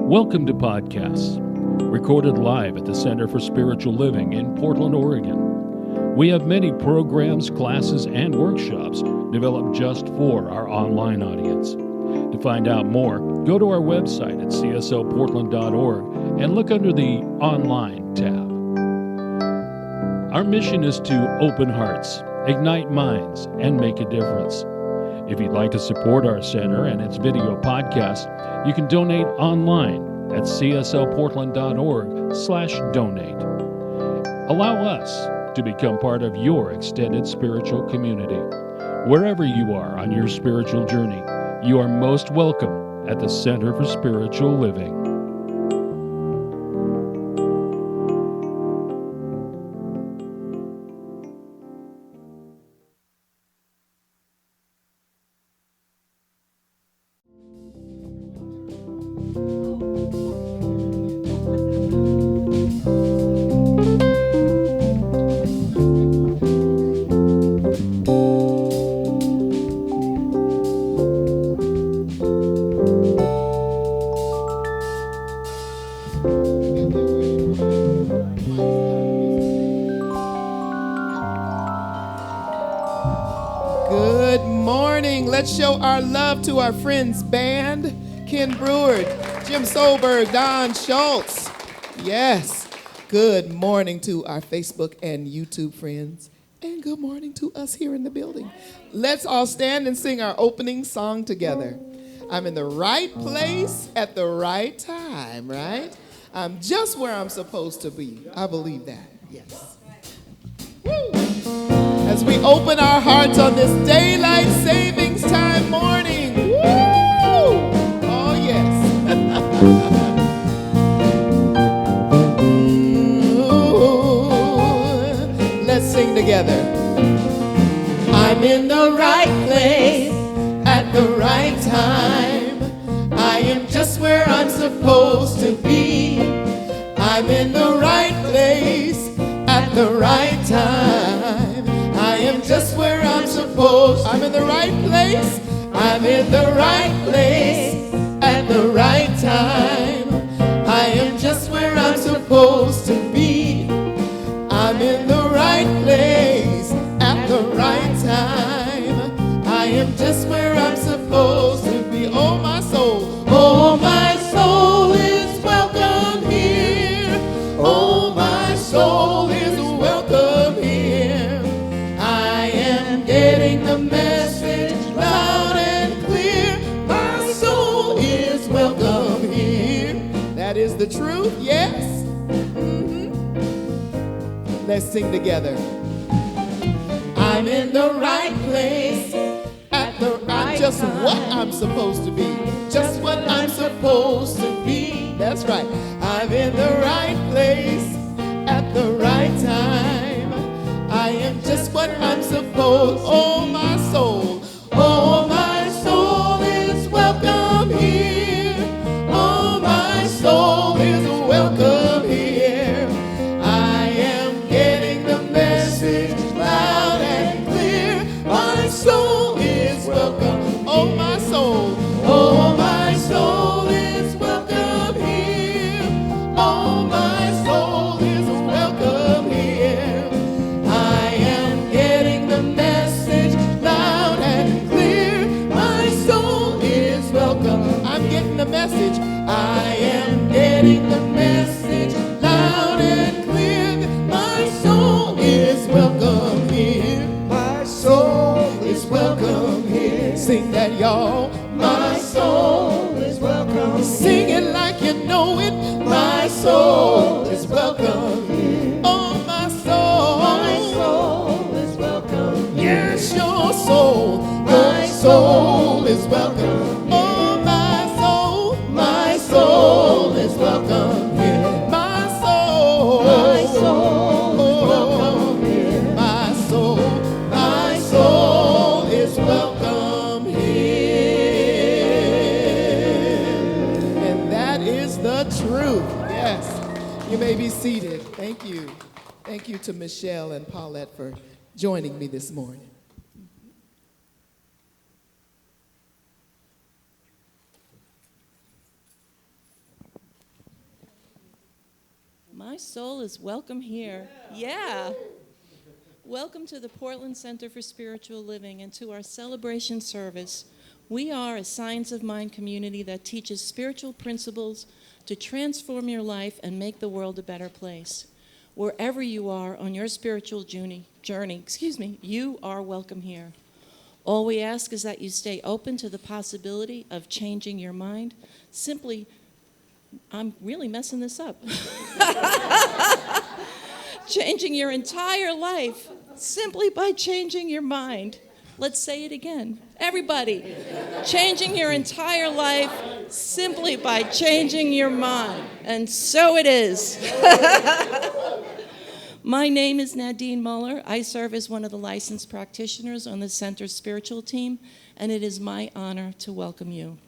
Welcome to Podcasts, recorded live at the Center for Spiritual Living in Portland, Oregon. We have many programs, classes, and workshops developed just for our online audience. To find out more, go to our website at cslportland.org and look under the Online tab. Our mission is to open hearts, ignite minds, and make a difference. If you'd like to support our center and its video podcast, you can donate online at cslportland.org/donate. Allow us to become part of your extended spiritual community. Wherever you are on your spiritual journey, you are most welcome at the Center for Spiritual Living. Show our love to our friends band, Ken Brewer, Jim Solberg, Don Schultz. Yes, good morning to our Facebook and YouTube friends, and good morning to us here in the building. Let's all stand and sing our opening song together. I'm in the right place at the right time, right? I'm just where I'm supposed to be. I believe that, yes. Woo! As we open our hearts on this daylight savings time morning. Woo! Oh, yes. Ooh, let's sing together. I'm in the right place at the right time. I am just where I'm supposed to be. I'm in the right place at the right time. I am just where I'm supposed. I'm in the right place. I'm in the right place at the right time. I am just where I'm supposed to be. I'm in the right place at the right time. I am just where I'm supposed to be. Oh, my soul. Oh, my soul is welcome here. Oh, my soul is welcome here. Getting the message loud and clear. My soul is welcome here. That is the truth, yes. Let's sing together. I'm in the right place at the right just time. What I'm supposed to be. Just what I'm supposed to be. That's right. I'm in the right place at the right time. I am just what I'm supposed. Oh, my soul. Oh, my soul is welcome here. Oh, my soul is welcome here. I am getting the message loud and clear. My soul is welcome. Oh, my soul. Oh, my soul is welcome here. Oh, my soul is welcome here. I am getting the message loud and clear. My soul is welcome. I'm getting the message. I am getting the message loud and clear. My soul is welcome here. My soul is welcome here. Sing that, y'all. My soul is welcome. Sing it like you know it. My soul is welcome here. Oh, my soul. My soul is welcome. Yes, your soul. My soul is welcome. Oh, my soul. My soul is welcome here. My soul. My soul is welcome here. My soul. My soul is welcome here. And that is the truth. Yes. You may be seated. Thank you. Thank you to Michelle and Paulette for joining me this morning. My soul is welcome here. Yeah. Welcome to the Portland Center for Spiritual Living and to our celebration service. We are a Science of Mind community that teaches spiritual principles to transform your life and make the world a better place. Wherever you are on your spiritual journey, you are welcome here. All we ask is that you stay open to the possibility of changing your mind. Simply, I'm really messing this up. Changing your entire life simply by changing your mind. Let's say it again. Everybody, changing your entire life simply by changing your mind. And so it is. My name is Nadine Muller. I serve as one of the licensed practitioners on the Center's spiritual team, and it is my honor to welcome you.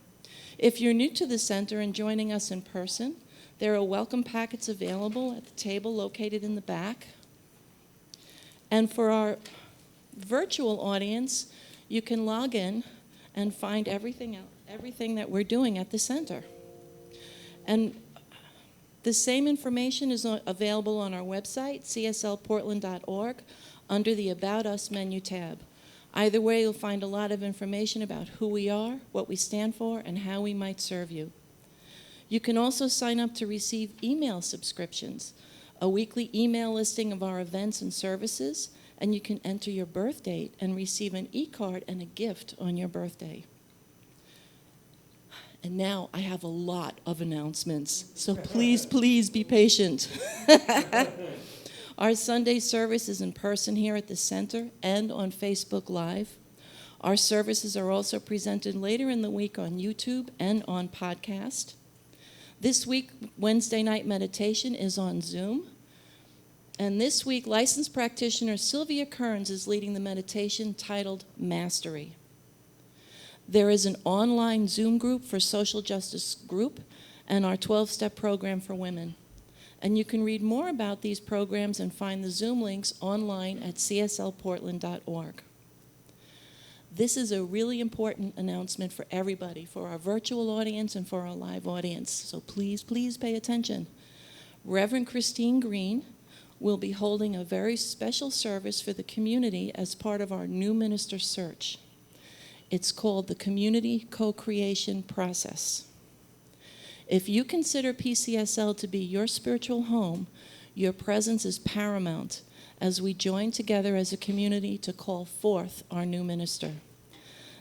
If you're new to the Center and joining us in person, there are welcome packets available at the table located in the back. And for our virtual audience, you can log in and find everything that we're doing at the Center. And the same information is available on our website, cslportland.org, under the About Us menu tab. Either way, you'll find a lot of information about who we are, what we stand for, and how we might serve you. You can also sign up to receive email subscriptions, a weekly email listing of our events and services, and you can enter your birth date and receive an e-card and a gift on your birthday. And now I have a lot of announcements, so please be patient. Our Sunday service is in person here at the Center and on Facebook Live. Our services are also presented later in the week on YouTube and on podcast. This week, Wednesday night meditation is on Zoom. And this week, licensed practitioner Sylvia Kearns is leading the meditation titled Mastery. There is an online Zoom group for social justice group and our 12-step program for women. And you can read more about these programs and find the Zoom links online at cslportland.org. This is a really important announcement for everybody, for our virtual audience and for our live audience. So please pay attention. Reverend Christine Green will be holding a very special service for the community as part of our new minister search. It's called the Community Co-Creation Process. If you consider PCSL to be your spiritual home, your presence is paramount as we join together as a community to call forth our new minister.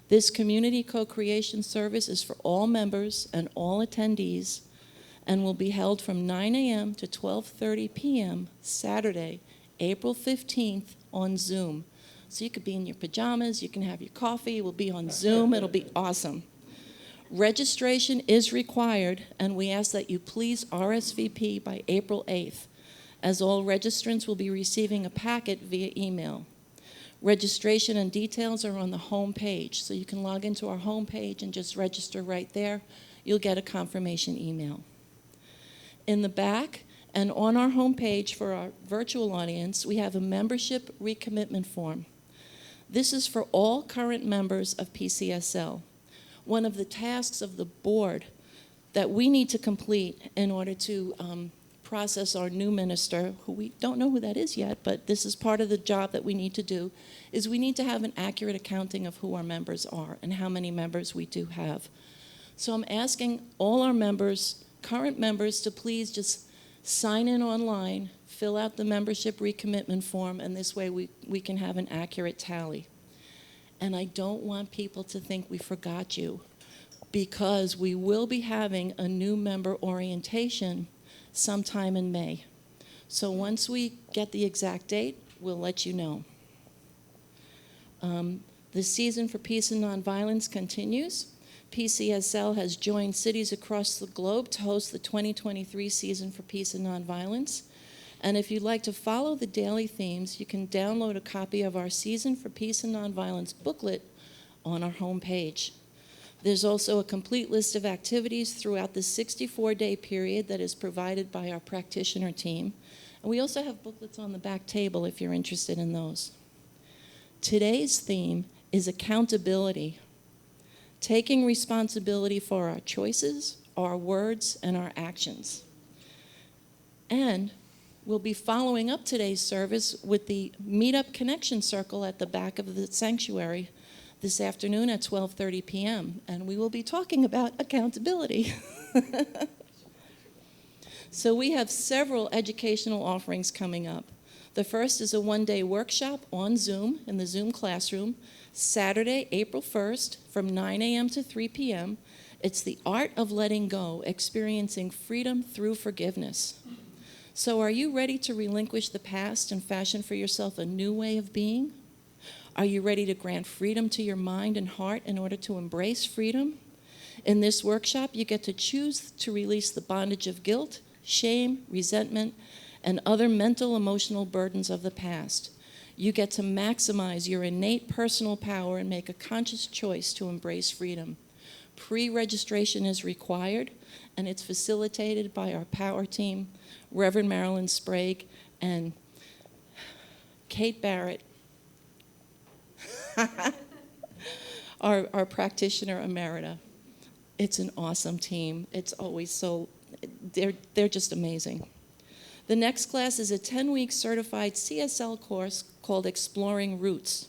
This community co-creation service is for all members and all attendees and will be held from 9 a.m. to 12:30 p.m. Saturday, April 15th on Zoom. So you could be in your pajamas, you can have your coffee, we'll be on Zoom, it'll be awesome. Registration is required, and we ask that you please RSVP by April 8th, as all registrants will be receiving a packet via email. Registration and details are on the home page, so you can log into our home page and just register right there. You'll get a confirmation email. In the back and on our home page for our virtual audience, we have a membership recommitment form. This is for all current members of PCSL. One of the tasks of the board that we need to complete in order to process our new minister, who we don't know who that is yet, but this is part of the job that we need to do, is we need to have an accurate accounting of who our members are and how many members we do have. So I'm asking all our members, current members, to please just sign in online, fill out the membership recommitment form, and this way we can have an accurate tally. And I don't want people to think we forgot you, because we will be having a new member orientation sometime in May. So once we get the exact date, we'll let you know. The season for peace and nonviolence continues. PCSL has joined cities across the globe to host the 2023 season for peace and nonviolence. And if you'd like to follow the daily themes, you can download a copy of our Season for Peace and Nonviolence booklet on our homepage. There's also a complete list of activities throughout the 64-day period that is provided by our practitioner team. And we also have booklets on the back table if you're interested in those. Today's theme is accountability, taking responsibility for our choices, our words, and our actions. And we'll be following up today's service with the Meetup Connection Circle at the back of the sanctuary this afternoon at 12:30 p.m. And we will be talking about accountability. So we have several educational offerings coming up. The first is a one-day workshop on Zoom in the Zoom classroom, Saturday, April 1st from 9 a.m. to 3 p.m. It's the art of letting go, experiencing freedom through forgiveness. So are you ready to relinquish the past and fashion for yourself a new way of being? Are you ready to grant freedom to your mind and heart in order to embrace freedom? In this workshop, you get to choose to release the bondage of guilt, shame, resentment, and other mental, emotional burdens of the past. You get to maximize your innate personal power and make a conscious choice to embrace freedom. Pre-registration is required, and it's facilitated by our power team, Reverend Marilyn Sprague and Kate Barrett, our practitioner emerita. It's an awesome team. It's always so, they're just amazing. The next class is a 10-week certified CSL course called Exploring Roots.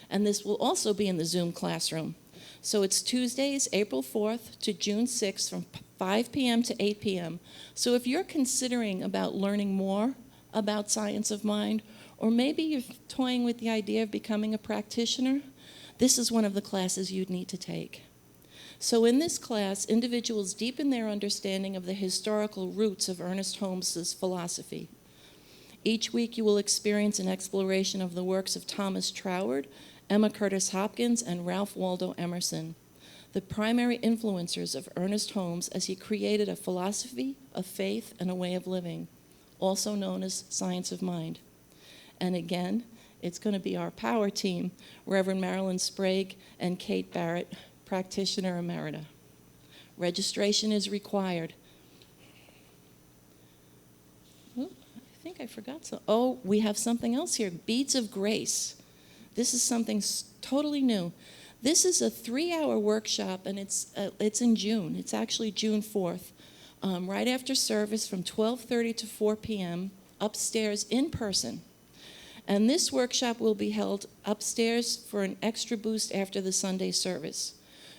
And this will also be in the Zoom classroom. So it's Tuesdays, April 4th to June 6th from 5 p.m. to 8 p.m. So if you're considering about learning more about science of mind, or maybe you're toying with the idea of becoming a practitioner, this is one of the classes you'd need to take. So in this class, individuals deepen their understanding of the historical roots of Ernest Holmes's philosophy. Each week you will experience an exploration of the works of Thomas Troward, Emma Curtis Hopkins, and Ralph Waldo Emerson, the primary influencers of Ernest Holmes as he created a philosophy, a faith, and a way of living, also known as Science of Mind. And again, it's going to be our power team, Reverend Marilyn Sprague and Kate Barrett, practitioner emerita. Registration is required. Oh, I think I forgot some. Oh, we have something else here, Beads of Grace. This is something totally new. This is a 3-hour workshop, and it's in June. It's actually June 4th, right after service from 12:30 to 4 p.m. upstairs in person. And this workshop will be held upstairs for an extra boost after the Sunday service.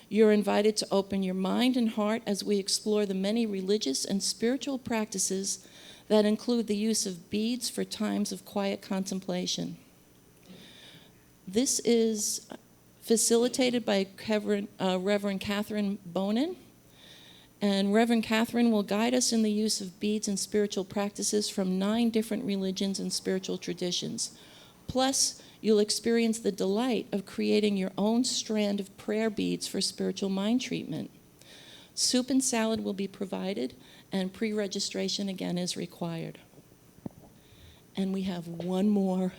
You're invited to open your mind and heart as we explore the many religious and spiritual practices that include the use of beads for times of quiet contemplation. This is facilitated by Reverend Catherine Bonin. And Reverend Catherine will guide us in the use of beads and spiritual practices from 9 different religions and spiritual traditions. Plus, you'll experience the delight of creating your own strand of prayer beads for spiritual mind treatment. Soup and salad will be provided, and pre-registration again is required. And we have one more.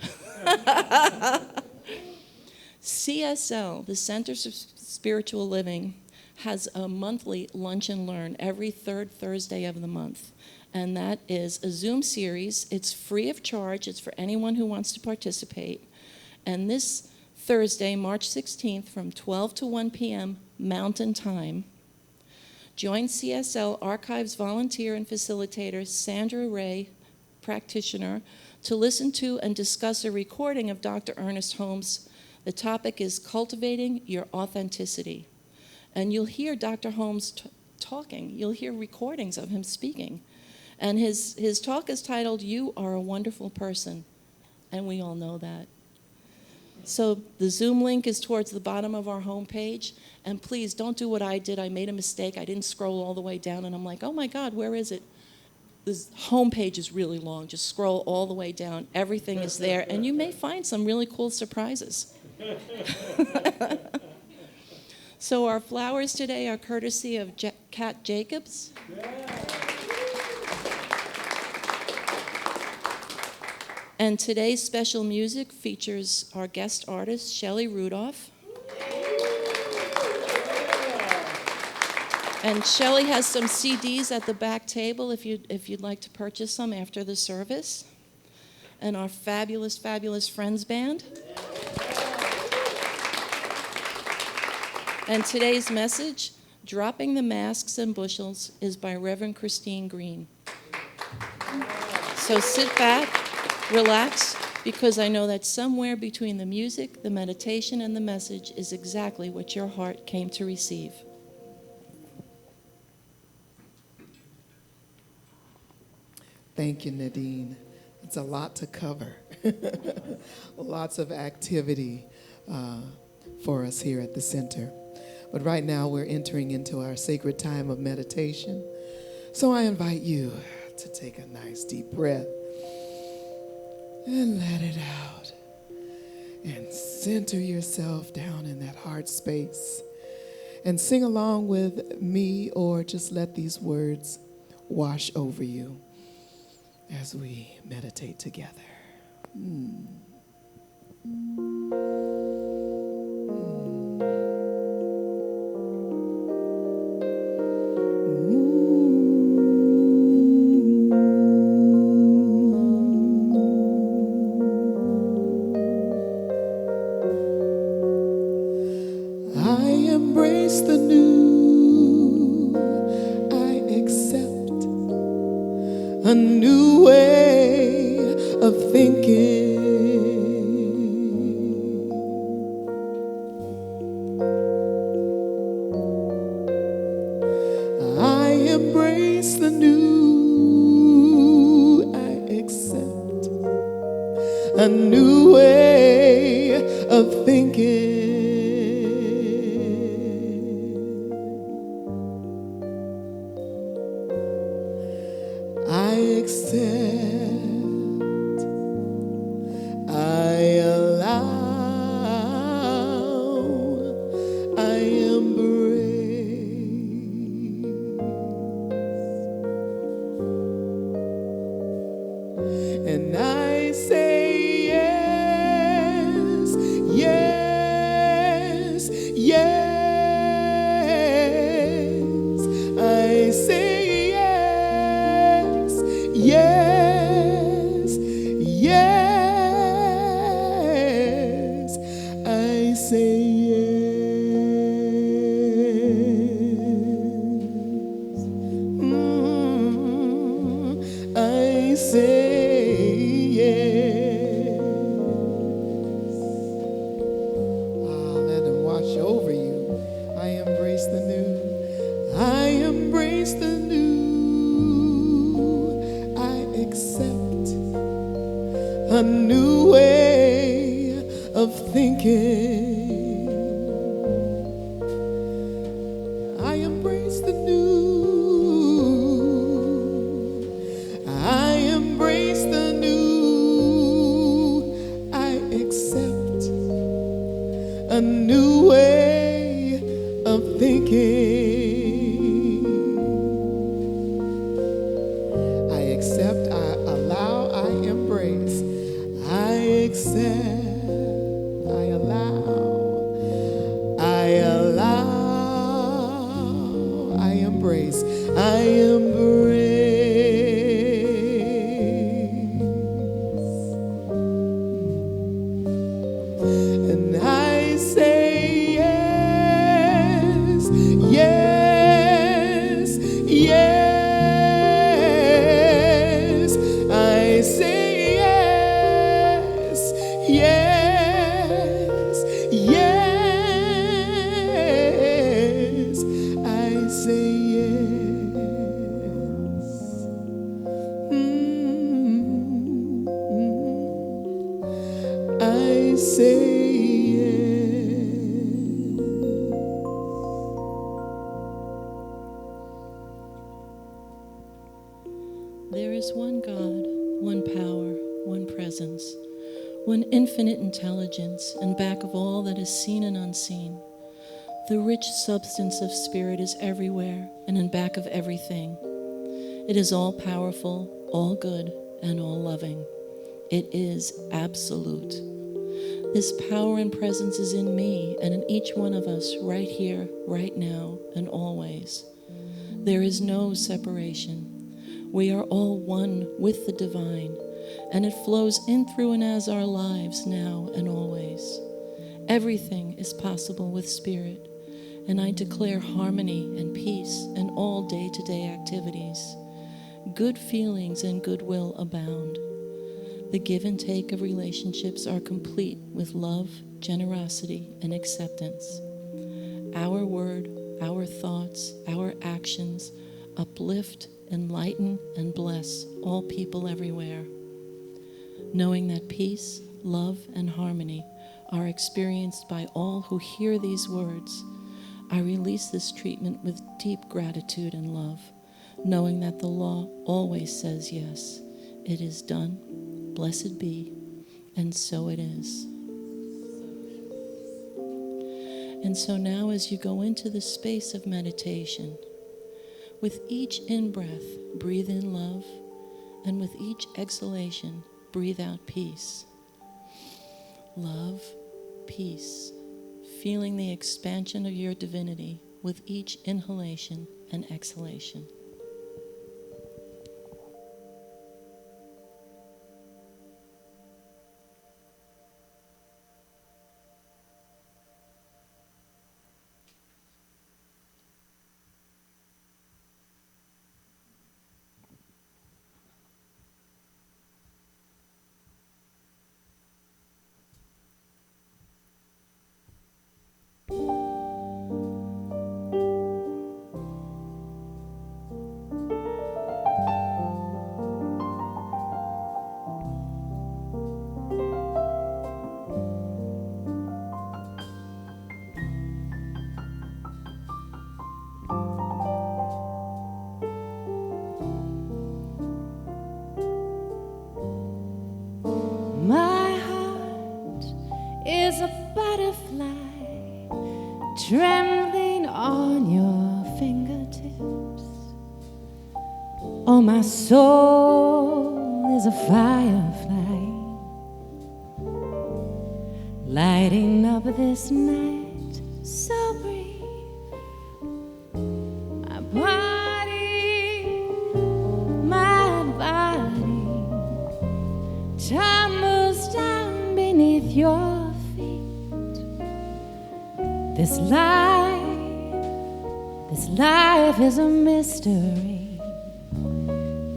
CSL, the Centers of Spiritual Living, has a monthly lunch and learn every 3rd Thursday of the month. And that is a Zoom series. It's free of charge. It's for anyone who wants to participate. And this Thursday, March 16th, from 12 to 1 p.m. Mountain Time, join CSL Archives volunteer and facilitator Sandra Ray, practitioner, to listen to and discuss a recording of Dr. Ernest Holmes. The topic is Cultivating Your Authenticity. And you'll hear Dr. Holmes talking. You'll hear recordings of him speaking. And his talk is titled, You Are a Wonderful Person. And we all know that. So the Zoom link is towards the bottom of our homepage. And please don't do what I did. I made a mistake. I didn't scroll all the way down. And I'm like, oh my God, where is it? This homepage is really long. Just scroll all the way down. Everything is there. And you may find some really cool surprises. So our flowers today are courtesy of Kat Jacobs. And today's special music features our guest artist, Shelly Rudolph. And Shelly has some CDs at the back table if you'd like to purchase some after the service. And our fabulous, fabulous Friends Band. And today's message, Dropping the Masks and Bushels, is by Reverend Christine Green. So sit back, relax, because I know that somewhere between the music, the meditation, and the message is exactly what your heart came to receive. Thank you, Nadine. It's a lot to cover. Lots of activity for us here at the center. But right now we're entering into our sacred time of meditation. So I invite you to take a nice deep breath and let it out. And center yourself down in that heart space. And sing along with me, or just let these words wash over you as we meditate together. I embrace the new. I accept a new way of thinking. I embrace the new. I accept a new way of thinking. I accept, I allow, I embrace, and I say yes, yes, yes, I say yes, yes, I say yes. I say yes. Let them wash over you. I embrace the new. I embrace the new. Accept a new way of thinking. I embrace the new. I embrace the new. I accept a new way of thinking. Accept, I allow, I embrace. I accept, I allow, I allow, I embrace, I embrace. And I say yes, yes, yes. I say yes, yes, yes. I say yes. I say yes. There is one God, one power, one presence, one infinite intelligence, and back of all that is seen and unseen. The rich substance of spirit is everywhere and in back of everything. It is all powerful, all good, and all loving. It is absolute. This power and presence is in me and in each one of us right here, right now, and always. There is no separation. We are all one with the divine, and it flows in, through, and as our lives now and always. Everything is possible with spirit, and I declare harmony and peace in all day-to-day activities. good feelings and goodwill abound. The give and take of relationships are complete with love, generosity, and acceptance. Our word, our thoughts, our actions uplift, enlighten, and bless all people everywhere. Knowing that peace, love, and harmony are experienced by all who hear these words, I release this treatment with deep gratitude and love, knowing that the law always says yes. It is done, blessed be, and so it is. And so now as you go into the space of meditation, with each in-breath, breathe in love, and with each exhalation, breathe out peace. Love, peace, feeling the expansion of your divinity with each inhalation and exhalation. My heart is a butterfly trembling on your fingertips. Oh, my soul is a firefly lighting up this night so brief. My body tumbles down beneath your feet. This life is a mystery.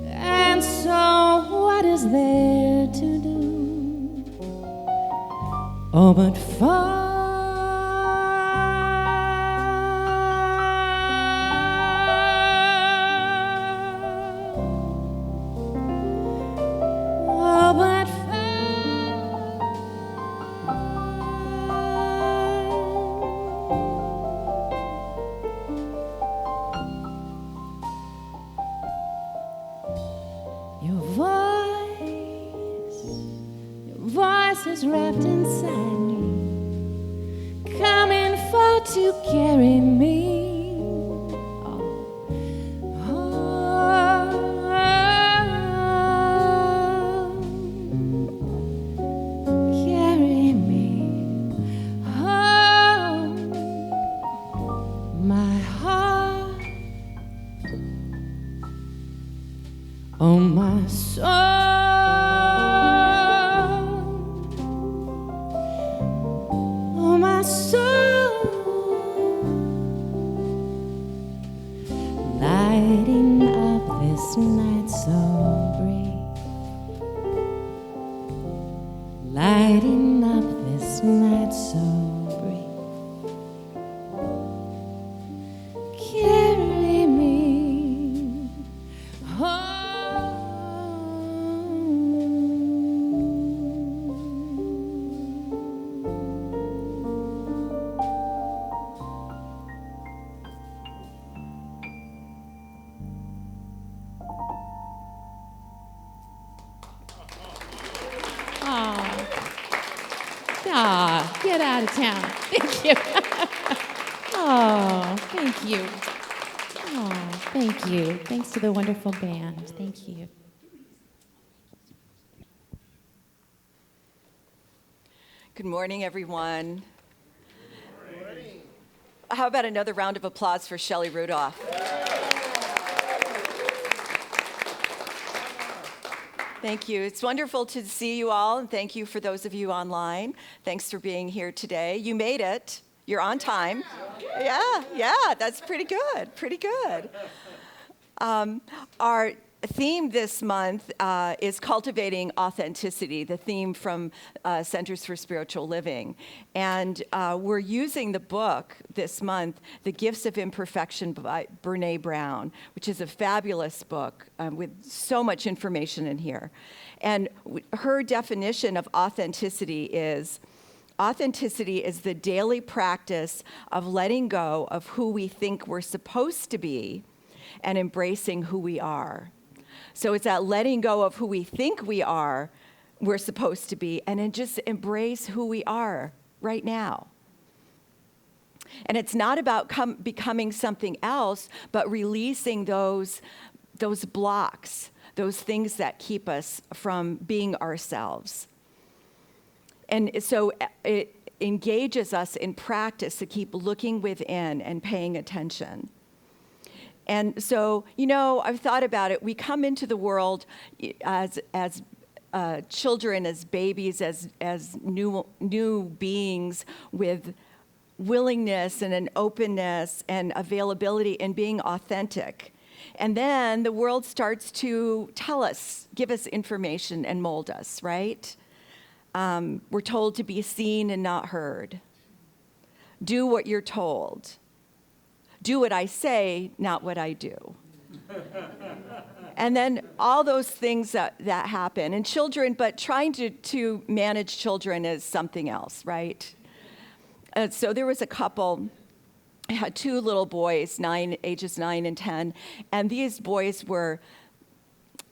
And so what is there to do? Oh, but is wrapped inside me, coming for to carry me. Carry me home. My heart, oh my soul. Lighting up this night so brief, lighting up this night so brief. Carry me home. Get out of town. Thank you. Oh, thank you. Oh, thank you. Thanks to the wonderful band. Thank you. Good morning, everyone. Good morning. How about another round of applause for Shelly Rudolph? Thank you. It's wonderful to see you all, and thank you for those of you online. Thanks for being here today. You made it. You're on time. Yeah, that's pretty good, pretty good. Our theme this month is Cultivating Authenticity, the theme from Centers for Spiritual Living. And we're using the book this month, The Gifts of Imperfection by Brene Brown, which is a fabulous book with so much information in here. And her definition of authenticity is the daily practice of letting go of who we think we're supposed to be and embracing who we are. So it's that letting go of who we think we're supposed to be, and then just embrace who we are right now. And it's not about becoming something else, but releasing those blocks, those things that keep us from being ourselves. And so it engages us in practice to keep looking within and paying attention. And so, I've thought about it. We come into the world as children, as babies, as new beings with willingness and an openness and availability and being authentic. And then the world starts to give us information and mold us, right? We're told to be seen and not heard. Do what you're told. Do what I say, not what I do. And then all those things that happen. And children, but trying to manage children is something else, right? So there was a couple, had two little boys, ages 9 and 10, and these boys were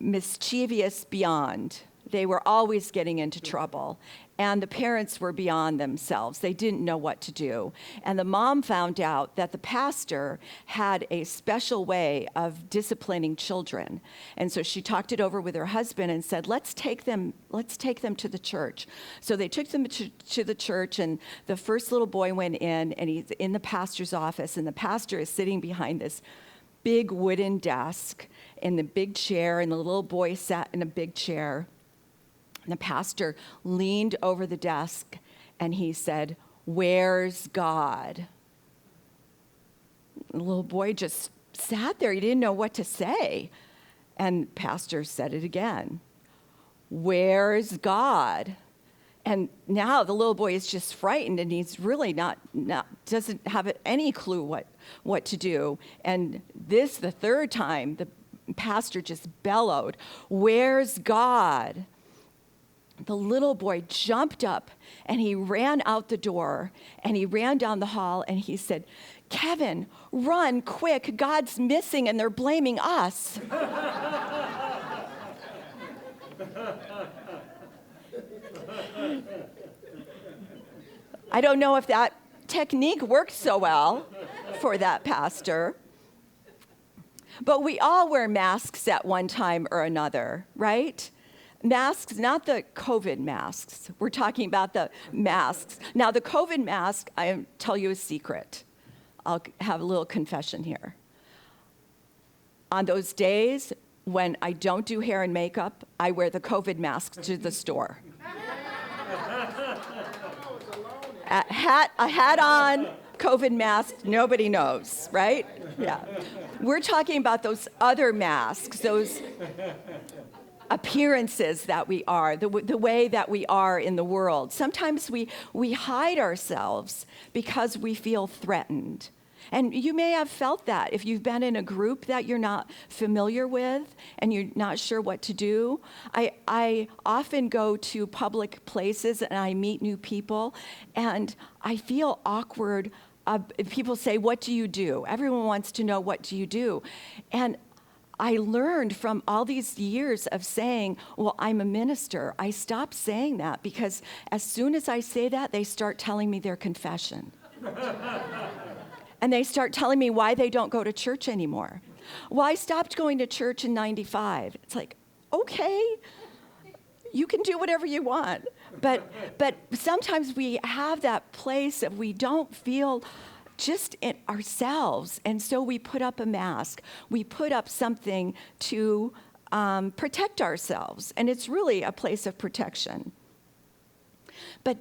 mischievous beyond. They were always getting into trouble. And the parents were beyond themselves. They didn't know what to do. And the mom found out that the pastor had a special way of disciplining children. And so she talked it over with her husband and said, let's take them to the church. So they took them to the church, and the first little boy went in, and he's in the pastor's office, and the pastor is sitting behind this big wooden desk in the big chair, and the little boy sat in a big chair. And the pastor leaned over the desk and he said, "Where's God?" The little boy just sat there. He didn't know what to say. And the pastor said it again. "Where's God?" And now the little boy is just frightened, and he's really doesn't have any clue what to do. And the third time, the pastor just bellowed, "Where's God?" The little boy jumped up and he ran out the door and he ran down the hall and he said, "Kevin, run quick. God's missing and they're blaming us." I don't know if that technique worked so well for that pastor. But we all wear masks at one time or another, right? Masks, not the COVID masks. We're talking about the masks. Now, the COVID mask, I tell you a secret. I'll have a little confession here. On those days when I don't do hair and makeup, I wear the COVID mask to the store. A hat on, COVID mask, nobody knows, right? Yeah. We're talking about those other masks, those appearances that we are, the way that we are in the world. Sometimes we hide ourselves because we feel threatened. And you may have felt that if you've been in a group that you're not familiar with and you're not sure what to do. I often go to public places and I meet new people, and I feel awkward. People say, "What do you do?" Everyone wants to know, "What do you do?" And I learned from all these years of saying, "Well, I'm a minister." I stopped saying that because as soon as I say that, they start telling me their confession. And they start telling me why they don't go to church anymore. "Well, I stopped going to church in 95. It's like, okay, you can do whatever you want. But sometimes we have that place that we don't feel just in ourselves. And so we put up a mask. We put up something to protect ourselves. And it's really a place of protection. But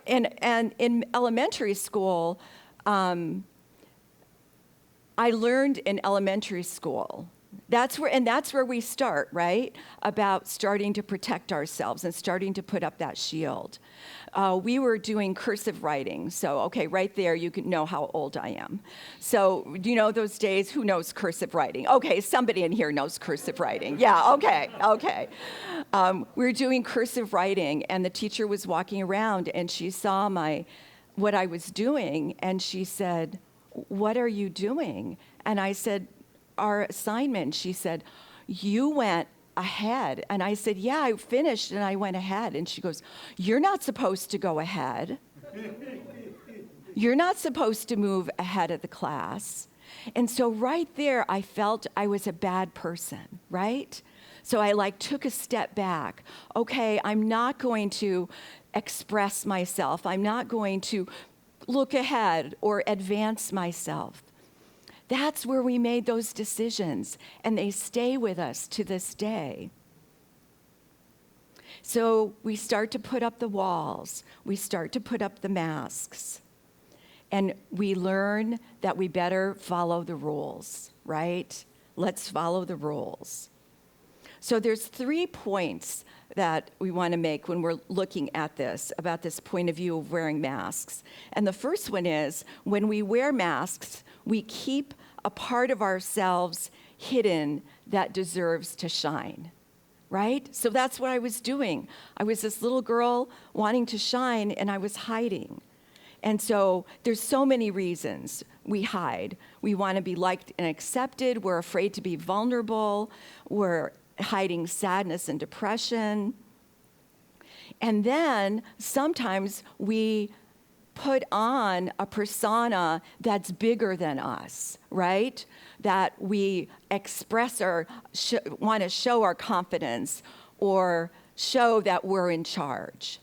and in elementary school, I learned in elementary school That's where we start, right? About starting to protect ourselves and starting to put up that shield. We were doing cursive writing. So, okay, right there, you can know how old I am. So, do you know those days? Who knows cursive writing? Okay, somebody in here knows cursive writing. Yeah, okay. We were doing cursive writing, and the teacher was walking around, and she saw what I was doing, and she said, "What are you doing?" And I said, "Our assignment." She said, "You went ahead." And I said, "Yeah, I finished and I went ahead." And she goes, "You're not supposed to go ahead. You're not supposed to move ahead of the class." And so right there, I felt I was a bad person, right? So I took a step back. Okay, I'm not going to express myself. I'm not going to look ahead or advance myself. That's where we made those decisions, and they stay with us to this day. So we start to put up the walls. We start to put up the masks. And we learn that we better follow the rules, right? Let's follow the rules. So there's 3 points that we want to make when we're looking at this, about this point of view of wearing masks. And the first one is, when we wear masks, we keep a part of ourselves hidden that deserves to shine, right? So that's what I was doing. I was this little girl wanting to shine, and I was hiding. And so there's so many reasons we hide. We want to be liked and accepted. We're afraid to be vulnerable. We're hiding sadness and depression. And then sometimes we put on a persona that's bigger than us, right? That we express or want to show our confidence or show that we're in charge.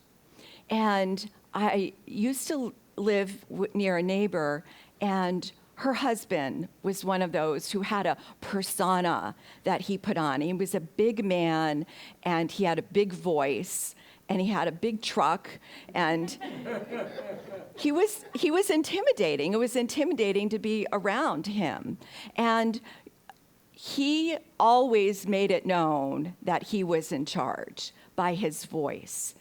And I used to live near a neighbor, and her husband was one of those who had a persona that he put on. He was a big man, and he had a big voice, and he had a big truck, and he was intimidating. It was intimidating to be around him. And he always made it known that he was in charge by his voice.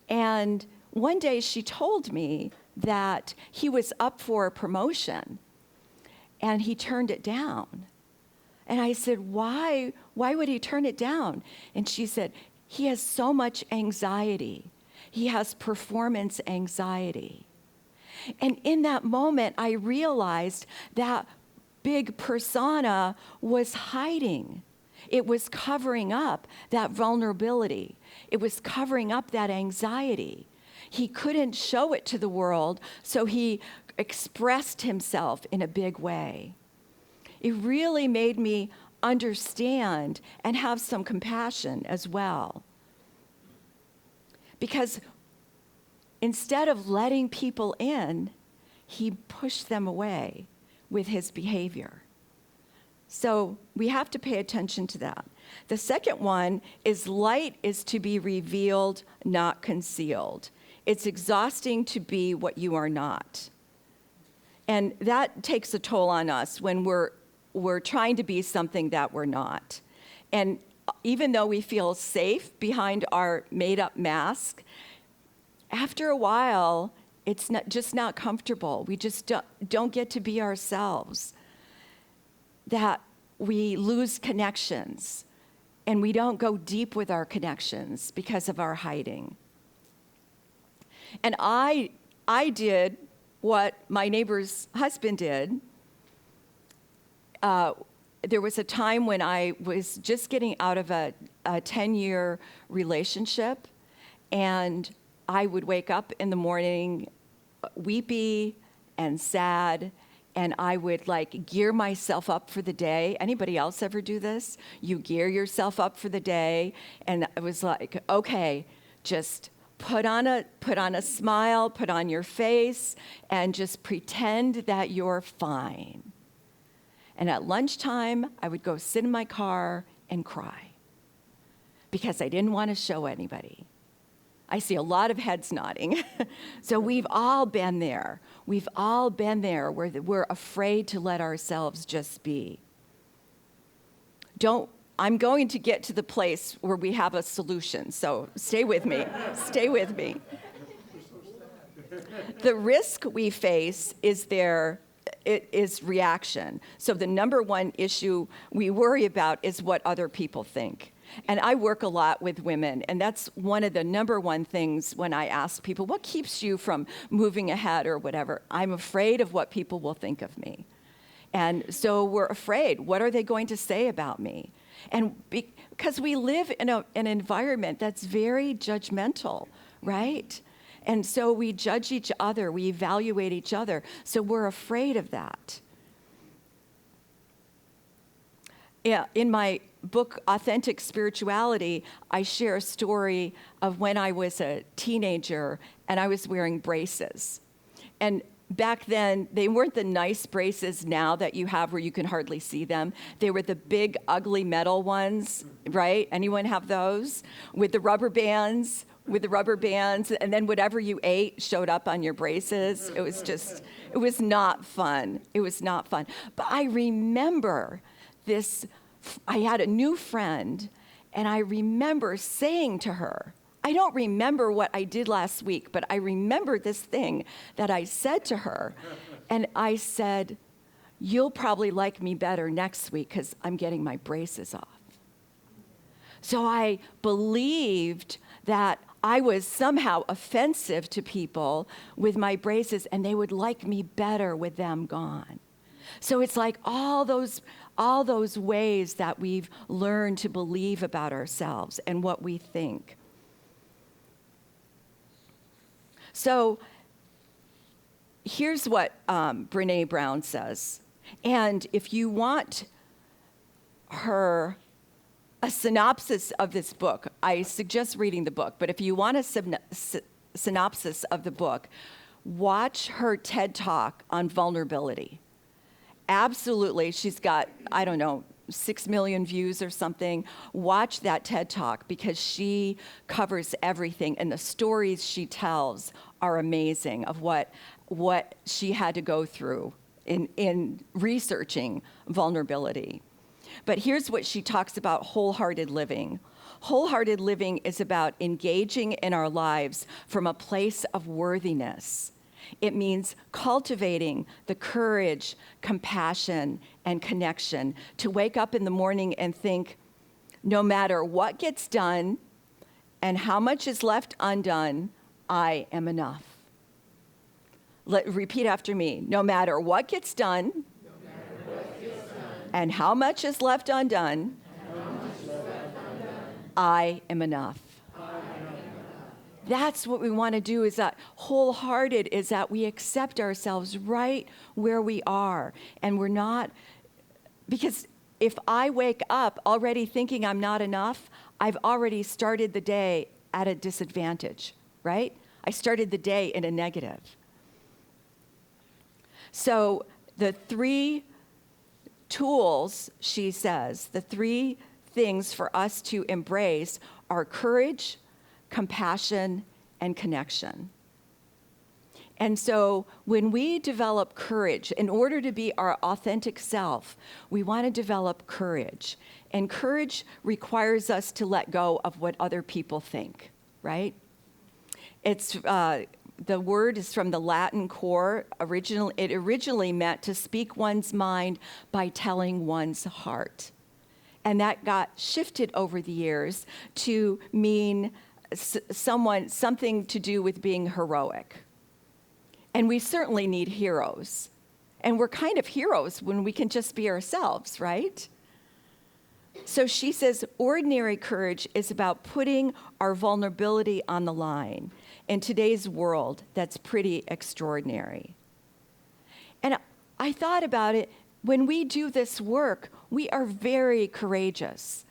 And one day she told me that he was up for a promotion, and he turned it down. And I said, why would he turn it down? And she said, he has so much anxiety. He has performance anxiety. And in that moment, I realized that big persona was hiding. It was covering up that vulnerability. It was covering up that anxiety. He couldn't show it to the world, so he expressed himself in a big way. It really made me understand and have some compassion as well. Because instead of letting people in, he pushed them away with his behavior. So we have to pay attention to that. The second one is light is to be revealed, not concealed. It's exhausting to be what you are not. And that takes a toll on us when we're trying to be something that we're not. And even though we feel safe behind our made-up mask, after a while, it's just not comfortable. We just don't get to be ourselves. That we lose connections, and we don't go deep with our connections because of our hiding. And I did what my neighbor's husband did. There was a time when I was just getting out of a 10-year relationship, and I would wake up in the morning weepy and sad, and I would gear myself up for the day. Anybody else ever do this? You gear yourself up for the day, and I was like, okay, just put on a smile, put on your face, and just pretend that you're fine. And at lunchtime, I would go sit in my car and cry because I didn't want to show anybody. I see a lot of heads nodding. So we've all been there. We've all been there where we're afraid to let ourselves just be. I'm going to get to the place where we have a solution, so stay with me. Stay with me. The risk we face is reaction. So the number one issue we worry about is what other people think. And I work a lot with women, and that's one of the number one things when I ask people, what keeps you from moving ahead or whatever? I'm afraid of what people will think of me. And so we're afraid, what are they going to say about me? And because we live in an environment that's very judgmental, right? And so we judge each other, we evaluate each other, so we're afraid of that. Yeah, in my book, Authentic Spirituality, I share a story of when I was a teenager and I was wearing braces. And back then, they weren't the nice braces now that you have where you can hardly see them. They were the big, ugly metal ones, right? Anyone have those? With the rubber bands, and then whatever you ate showed up on your braces. It was not fun. It was not fun. But I remember this, I had a new friend, and I remember saying to her, I don't remember what I did last week, but I remember this thing that I said to her. And I said, you'll probably like me better next week because I'm getting my braces off. So I believed that I was somehow offensive to people with my braces and they would like me better with them gone. So it's like all those ways that we've learned to believe about ourselves and what we think. So here's what Brené Brown says. And if you want a synopsis of this book, I suggest reading the book. But if you want a synopsis of the book, watch her TED Talk on vulnerability. Absolutely. She's got, 6 million views or something. Watch that TED Talk because she covers everything, and the stories she tells are amazing of what she had to go through in researching vulnerability. But here's what she talks about: wholehearted living. Wholehearted living is about engaging in our lives from a place of worthiness. It means cultivating the courage, compassion, and connection to wake up in the morning and think, no matter what gets done and how much is left undone, I am enough. Repeat after me. No matter what gets done, and how much is left undone, I am enough. That's what we want to do, is that wholehearted is that we accept ourselves right where we are. And we're not, because if I wake up already thinking I'm not enough, I've already started the day at a disadvantage, right? I started the day in a negative. So the 3 tools, she says, the 3 things for us to embrace are courage, compassion, and connection. And so when we develop courage, in order to be our authentic self, we want to develop courage. And courage requires us to let go of what other people think, right? It's the word is from the Latin core. It originally meant to speak one's mind by telling one's heart. And that got shifted over the years to mean something to do with being heroic. And we certainly need heroes. And we're kind of heroes when we can just be ourselves, right? So she says, ordinary courage is about putting our vulnerability on the line. In today's world, that's pretty extraordinary. And I thought about it. When we do this work, we are very courageous.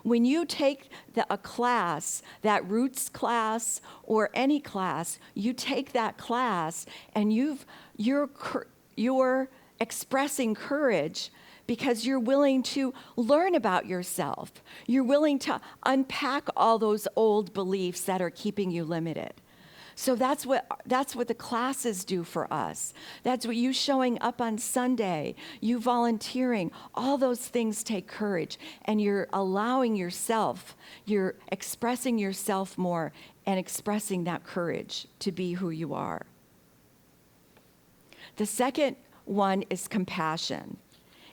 When you take a class, that roots class or any class, you take that class and you're expressing courage because you're willing to learn about yourself. You're willing to unpack all those old beliefs that are keeping you limited. So that's what the classes do for us. That's what you showing up on Sunday, you volunteering, all those things take courage, and you're allowing yourself, you're expressing yourself more and expressing that courage to be who you are. The second one is compassion.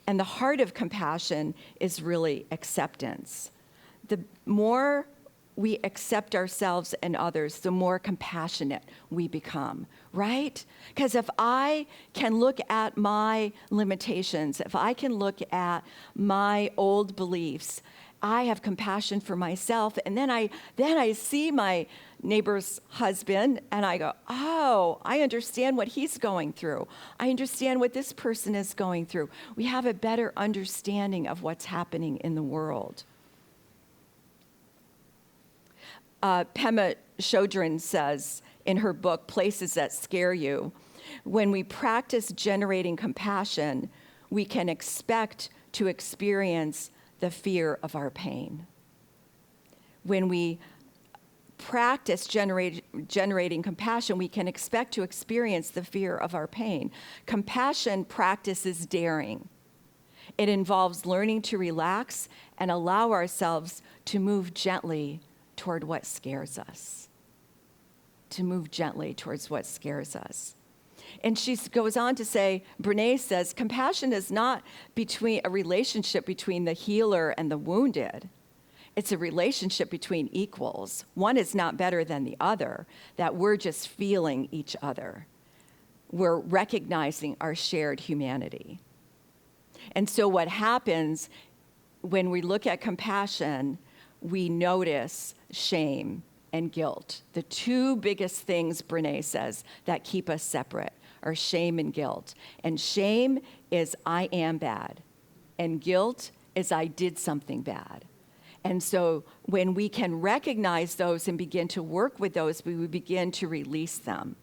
And the heart of compassion is really acceptance. The more we accept ourselves and others, the more compassionate we become, right? Because if I can look at my limitations, if I can look at my old beliefs, I have compassion for myself, and then I see my neighbor's husband, and I go, oh, I understand what he's going through. I understand what this person is going through. We have a better understanding of what's happening in the world. Pema Chodron says in her book, Places That Scare You, when we practice generating compassion, we can expect to experience the fear of our pain. When we practice generating compassion, we can expect to experience the fear of our pain. Compassion practices daring. It involves learning to relax and allow ourselves to move gently toward what scares us. To move gently towards what scares us. And she goes on to say, Brene says, compassion is not a relationship between the healer and the wounded. It's a relationship between equals. One is not better than the other, that we're just feeling each other. We're recognizing our shared humanity. And so what happens when we look at compassion, we notice shame and guilt. The two biggest things, Brene says, that keep us separate are shame and guilt. And shame is I am bad, and guilt is I did something bad. And so when we can recognize those and begin to work with those, we begin to release them.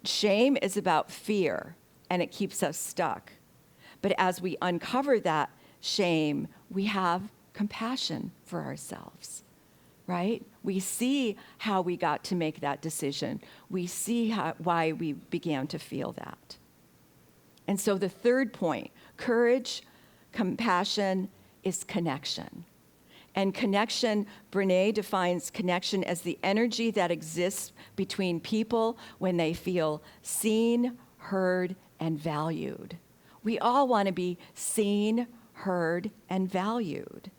Shame is about fear, and it keeps us stuck. But as we uncover that shame, we have compassion for ourselves, right? We see how we got to make that decision. We see why we began to feel that. And so the third point, courage, compassion, is connection. And connection, Brene defines connection as the energy that exists between people when they feel seen, heard, and valued. We all want to be seen, heard, and valued.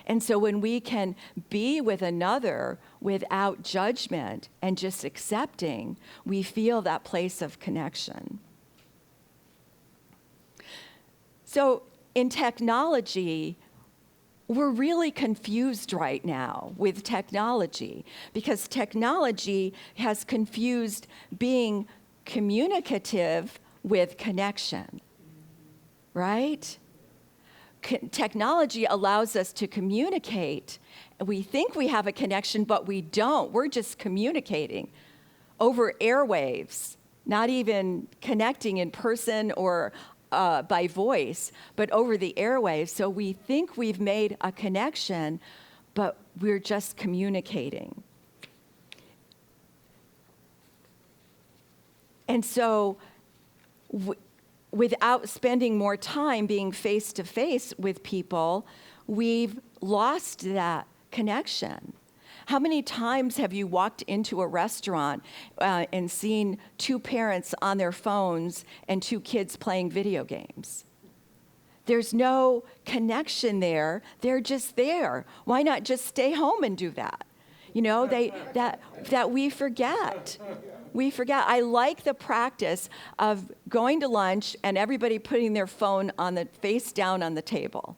And so when we can be with another without judgment and just accepting, we feel that place of connection. So in technology, we're really confused right now with technology because technology has confused being communicative with connection, right? Technology allows us to communicate. We think we have a connection, but we don't. We're just communicating over airwaves, not even connecting in person or by voice, but over the airwaves. So we think we've made a connection, but we're just communicating. And so without spending more time being face-to-face with people, we've lost that connection. How many times have you walked into a restaurant and seen two parents on their phones and two kids playing video games? There's no connection there. They're just there. Why not just stay home and do that? You know, that we forget. We forget. I like the practice of going to lunch and everybody putting their phone face down on the table.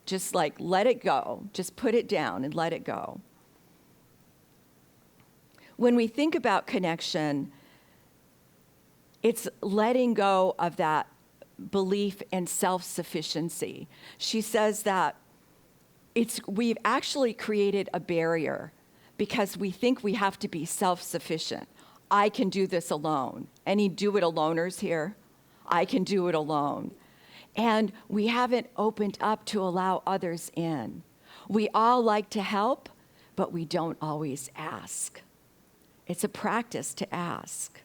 Just like, let it go. Just put it down and let it go. When we think about connection, it's letting go of that belief in self-sufficiency. She says that we've actually created a barrier because we think we have to be self-sufficient. I can do this alone. Any do-it-aloners here? I can do it alone. And we haven't opened up to allow others in. We all like to help, but we don't always ask. It's a practice to ask.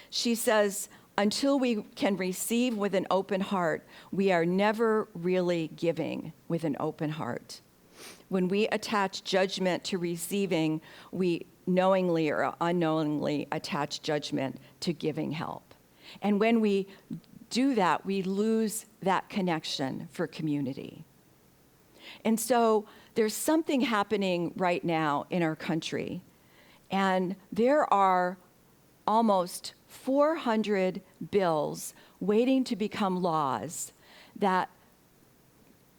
She says, until we can receive with an open heart, we are never really giving with an open heart. When we attach judgment to receiving, we knowingly or unknowingly attach judgment to giving help. And when we do that, we lose that connection for community. And so there's something happening right now in our country, and there are almost 400 bills waiting to become laws that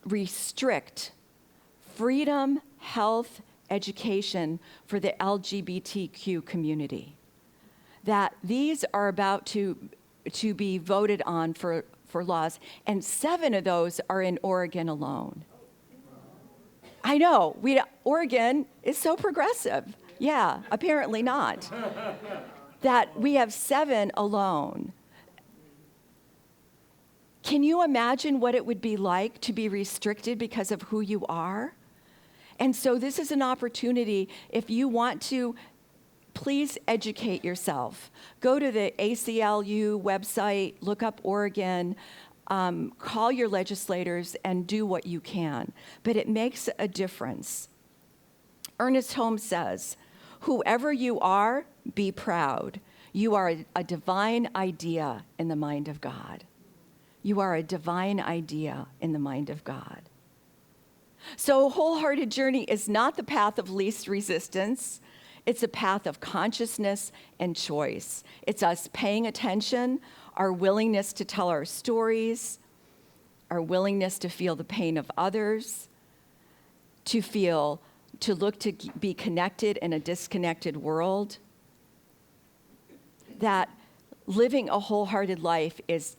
restrict freedom, health, education for the LGBTQ community. That these are about to be voted on for laws, and 7 of those are in Oregon alone. I know, Oregon is so progressive. Yeah, apparently not. That we have 7 alone. Can you imagine what it would be like to be restricted because of who you are? And so this is an opportunity, if you want to, please educate yourself. Go to the ACLU website, look up Oregon, call your legislators and do what you can. But it makes a difference. Ernest Holmes says, whoever you are, be proud. You are a divine idea in the mind of God. You are a divine idea in the mind of God. So Wholehearted Journey is not the path of least resistance. It's a path of consciousness and choice. It's us paying attention, our willingness to tell our stories, our willingness to feel the pain of others, to look to be connected in a disconnected world. That living a wholehearted life is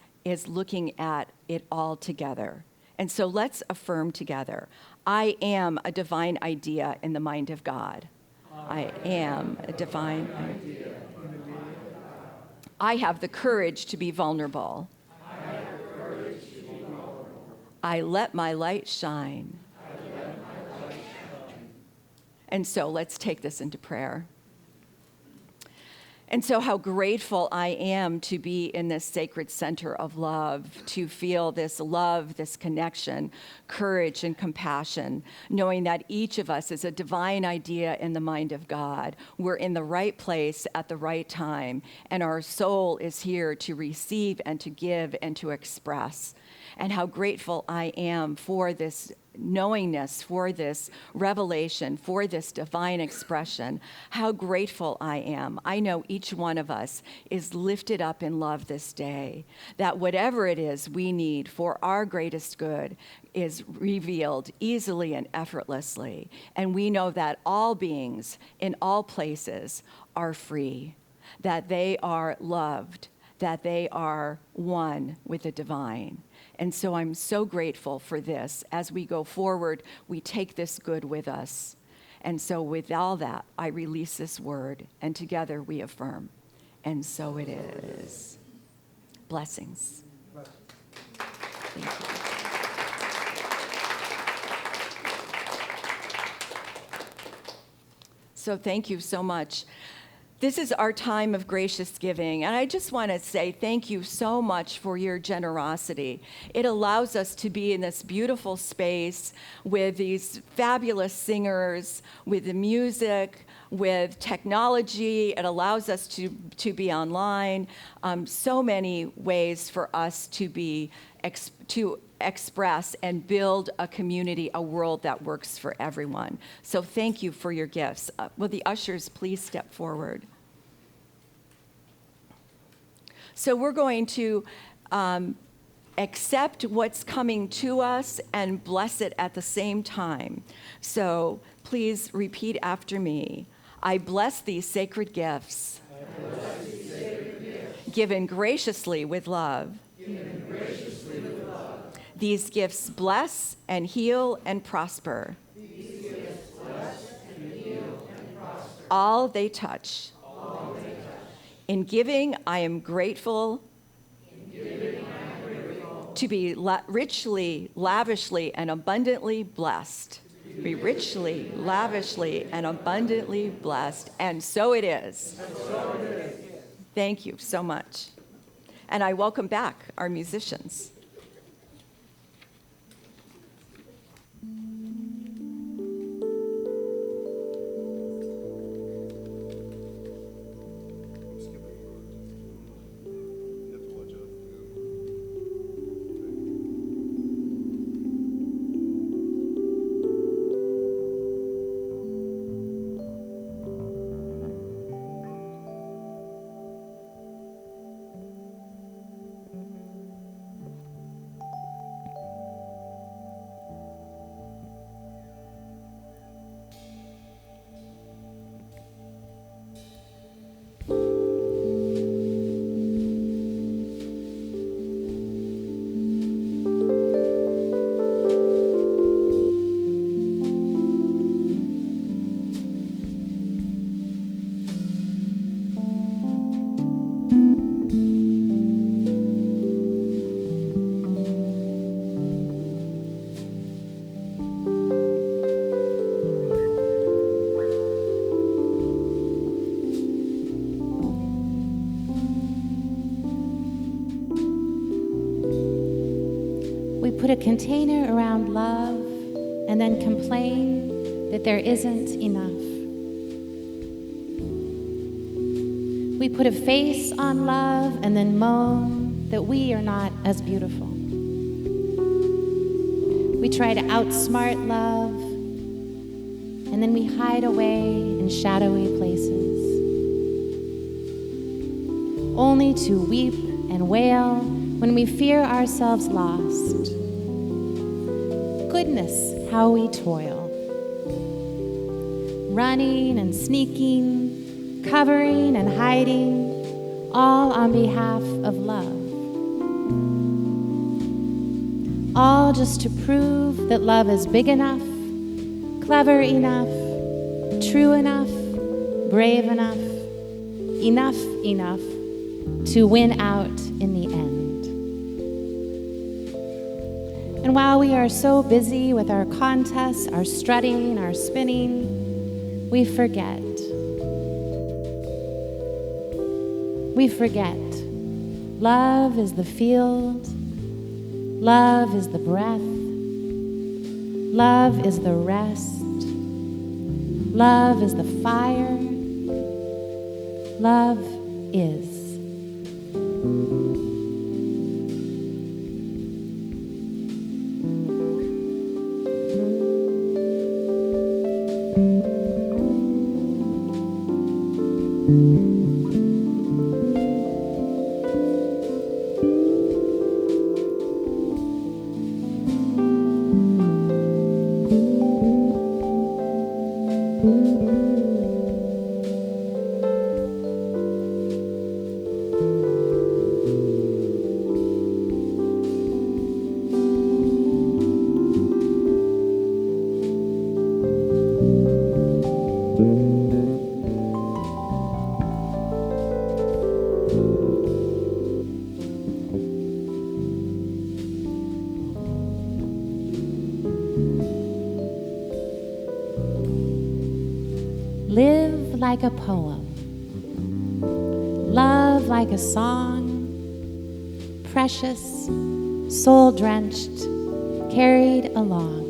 looking at it all together. And so let's affirm together. I am a divine idea in the mind of God. I am a divine idea. I have the courage to be vulnerable. I let my light shine. And so let's take this into prayer. And so how grateful I am to be in this sacred center of love, to feel this love, this connection, courage and compassion, knowing that each of us is a divine idea in the mind of God. We're in the right place at the right time, and our soul is here to receive and to give and to express. And how grateful I am for this knowingness, for this revelation, for this divine expression. How grateful I am. I know each one of us is lifted up in love this day, that whatever it is we need for our greatest good is revealed easily and effortlessly. And we know that all beings in all places are free, that they are loved, that they are one with the divine. And so I'm so grateful for this. As we go forward, we take this good with us. And so with all that, I release this word, and together we affirm. And so it is. Blessings. Thank you. So thank you so much. This is our time of gracious giving, and I just want to say thank you so much for your generosity. It allows us to be in this beautiful space with these fabulous singers, with the music, with technology. It allows us to be online. So many ways for us to express and build a community, a world that works for everyone. So thank you for your gifts. Will the ushers please step forward? So we're going to accept what's coming to us and bless it at the same time. So please repeat after me. I bless these sacred gifts, given graciously with love. These gifts bless and heal and prosper. All they touch. In giving, I am grateful to be richly, lavishly, and abundantly blessed. be richly, lavishly, and abundantly blessed. And so it is. Thank you so much. And I welcome back our musicians. Put a container around love and then complain that there isn't enough. We put a face on love and then moan that we are not as beautiful. We try to outsmart love and then we hide away in shadowy places, only to weep and wail when we fear ourselves lost. Goodness, how we toil, running and sneaking, covering and hiding, all on behalf of love. All just to prove that love is big enough, clever enough, true enough, brave enough to win out in the end. And while we are so busy with our contests, our strutting, our spinning, we forget. We forget. Love is the field. Love is the breath. Love is the rest. Love is the fire. Love is. Live like a poem, love like a song, precious, soul-drenched, carried along.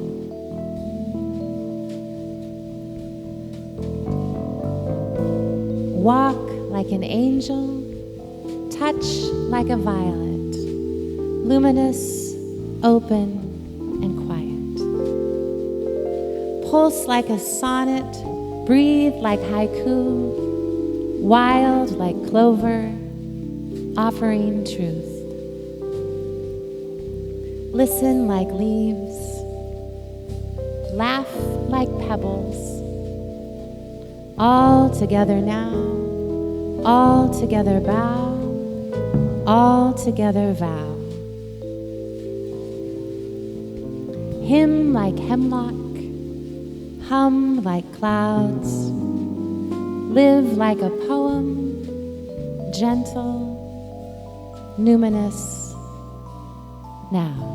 Walk like an angel, touch like a violet, luminous, open, and quiet. Pulse like a sonnet, breathe like haiku, wild like clover, offering truth. Listen like leaves, laugh like pebbles. All together now, all together bow, all together vow. Hymn like hemlock, hum like clouds, live like a poem, gentle, numinous, now.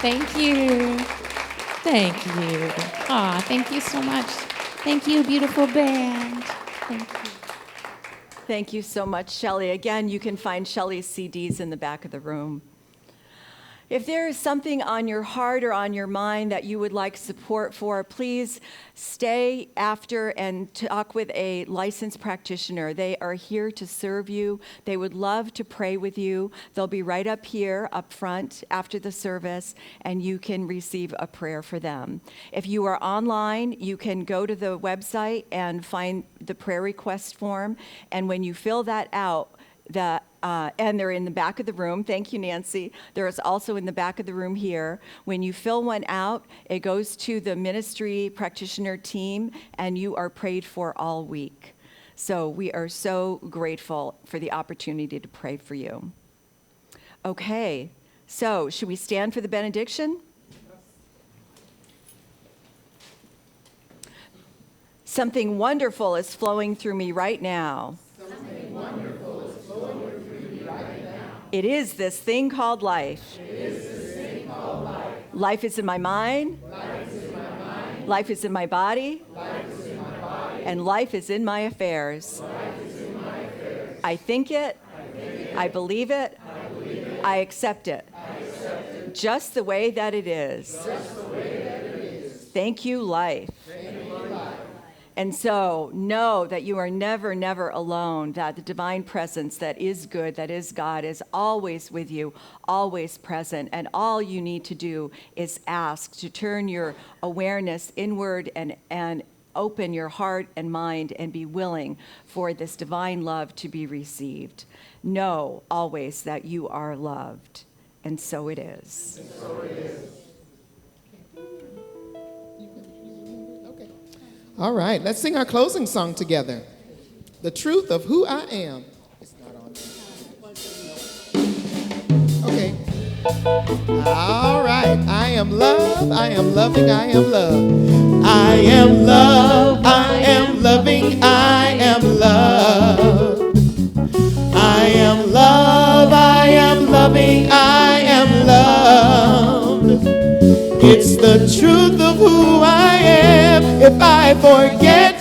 Thank you. Thank you. Thank you so much. Thank you, beautiful band. Thank you. Thank you so much, Shelly. Again, you can find Shelly's CDs in the back of the room. If there is something on your heart or on your mind that you would like support for, please stay after and talk with a licensed practitioner. They are here to serve you. They would love to pray with you. They'll be right up here, up front, after the service, and you can receive a prayer for them. If you are online, you can go to the website and find the prayer request form, and when you fill that out, and they're in the back of the room. Thank you, Nancy. There is also in the back of the room here. When you fill one out, it goes to the ministry practitioner team, and you are prayed for all week. So we are so grateful for the opportunity to pray for you. Okay, so should we stand for the benediction? Something wonderful is flowing through me right now. Something wonderful is flowing through me right now. It is this thing called life. It is this thing called life. Life is in my mind. Life is in my mind. Life is in my body. Life is in my body. And life is in my affairs. Life is in my affairs. I think it. I believe it. I accept it. Just the way that it is. Just the way that it is. Thank you, life. Thank you, life. And so know that you are never, never alone, that the divine presence that is good, that is God, is always with you, always present. And all you need to do is ask to turn your awareness inward and open your heart and mind and be willing for this divine love to be received. Know always that you are loved. And so it is. And so it is. All right, let's sing our closing song together. The truth of who I am. It's not on there. Okay. All right. I am love. I am loving. I am love. I am love. I am loving. I am love. I am love. I am loving. I am loved. It's the truth of who I am. If I forget,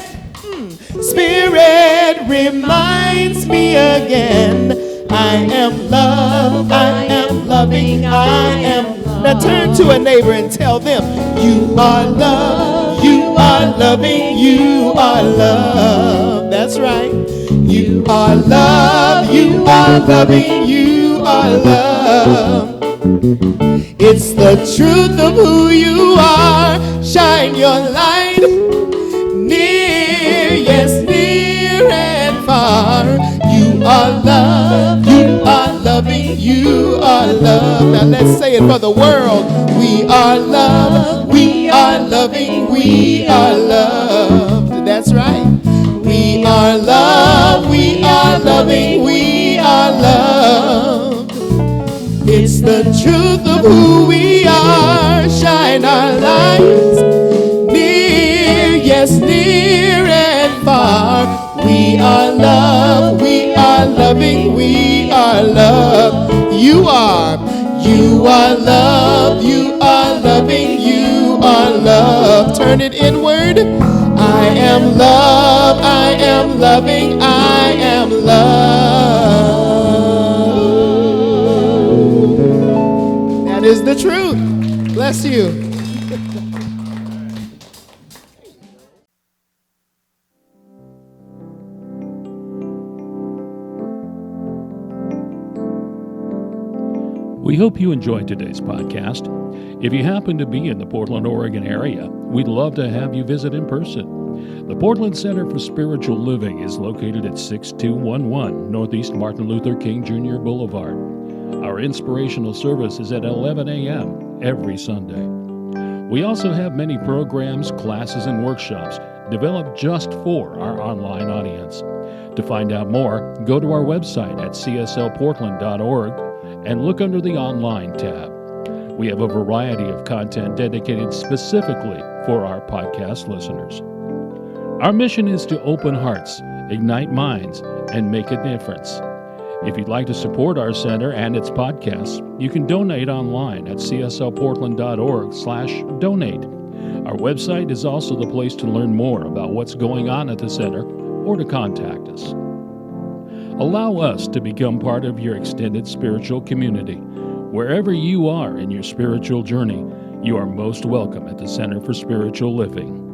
Spirit reminds me again. I am love, I am loving, I am love. Now turn to a neighbor and tell them, you are love, you are loving, you are love. That's right. You are love, you are loving, you are love. It's the truth of who you are. Shine your light near, yes, near and far. You are love, you are loving, you are love. Now let's say it for the world. We are love, we are loving, we are loved. That's right. We are love, we are loving, we are loved. It's the truth of who we are. Shine our lights near, yes, near and far. We are love, we are loving, we are love. You are love, you are loving, you are love. Turn it inward. I am love, I am loving, I am love. That is the truth. Bless you. We hope you enjoyed today's podcast. If you happen to be in the Portland, Oregon area, we'd love to have you visit in person. The Portland Center for Spiritual Living is located at 6211 Northeast Martin Luther King Jr. Boulevard. Our inspirational service is at 11 a.m. every Sunday. We also have many programs, classes, and workshops developed just for our online audience. To find out more, go to our website at cslportland.org and look under the Online tab. We have a variety of content dedicated specifically for our podcast listeners. Our mission is to open hearts, ignite minds, and make a difference. If you'd like to support our center and its podcasts, you can donate online at cslportland.org/donate. Our website is also the place to learn more about what's going on at the center or to contact us. Allow us to become part of your extended spiritual community. Wherever you are in your spiritual journey, you are most welcome at the Center for Spiritual Living.